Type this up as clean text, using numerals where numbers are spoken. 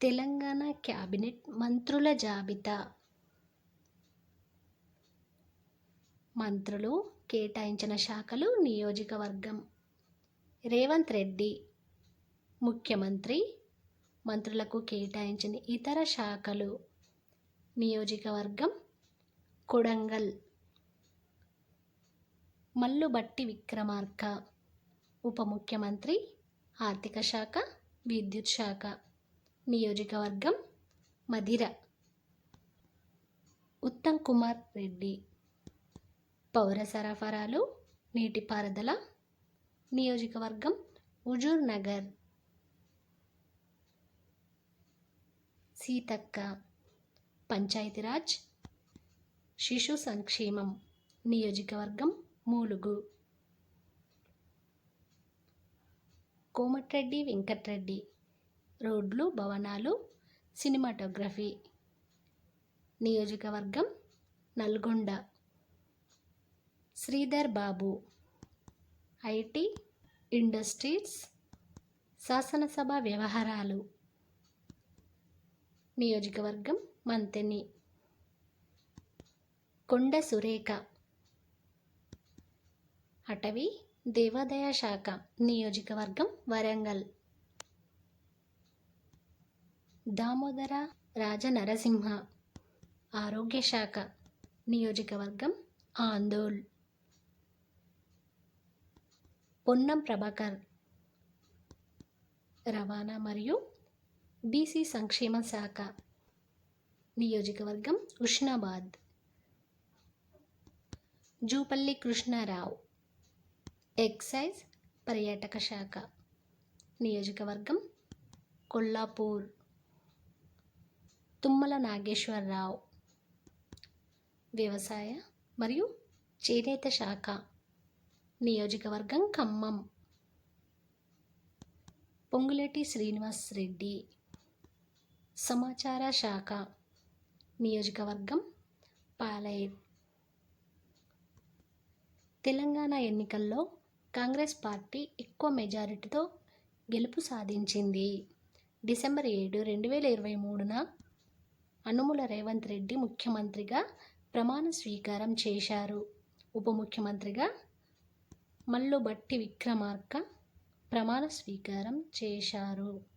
Telangana cabinet మంత్రుల జాబితా. మంత్రులు కేటాయించిన శాఖలు, నియోజకవర్గం. రేవంత్ రెడ్డి ముఖ్యమంత్రి. మంత్రులకు కేటాయించిన ఇతర శాఖలు, నియోజకవర్గం కొడంగల్. మల్లుబట్టి విక్రమార్క ఉప ముఖ్యమంత్రి, ఆర్థిక శాఖ, విద్యుత్ శాఖ. నియోజకవర్గం మధిర. ఉత్తమ్ కుమార్ రెడ్డి పౌర సరఫరాలు, నీటిపారుదల. నియోజకవర్గం హుజూర్ నగర్. సీతక్క పంచాయతీరాజ్, శిశు సంక్షేమం. నియోజకవర్గం మూలుగు. కోమటిరెడ్డి వెంకటరెడ్డి రోడ్లు, భవనాలు, సినిమాటోగ్రఫీ. నియోజకవర్గం నల్గొండ. శ్రీధర్ బాబు ఐటీ, ఇండస్ట్రీస్, శాసనసభ వ్యవహారాలు. నియోజకవర్గం మంతెని. కొండ సురేఖ అటవీ, దేవాదాయ శాఖ. నియోజకవర్గం వరంగల్. దామోదర రాజనరసింహ ఆరోగ్య శాఖ. నియోజకవర్గం ఆందోళ్. పొన్నం ప్రభాకర్ రవాణా మరియు బీసీ సంక్షేమ శాఖ. నియోజకవర్గం హుస్నాబాద్. జూపల్లి కృష్ణారావు ఎక్సైజ్, పర్యాటక శాఖ. నియోజకవర్గం కొల్లాపూర్. తుమ్మల నాగేశ్వరరావు వ్యవసాయ మరియు చేనేత శాఖ. నియోజకవర్గం ఖమ్మం. పొంగులేటి శ్రీనివాస్ రెడ్డి సమాచార శాఖ. నియోజకవర్గం పాలైర్. తెలంగాణ ఎన్నికల్లో కాంగ్రెస్ పార్టీ ఎక్కువ మెజారిటీతో గెలుపు సాధించింది. డిసెంబర్ 7, 2023న అనుముల రేవంత్ రెడ్డి ముఖ్యమంత్రిగా ప్రమాణ స్వీకారం చేశారు. ఉప ముఖ్యమంత్రిగా మల్లుబట్టి విక్రమార్క ప్రమాణ స్వీకారం చేశారు.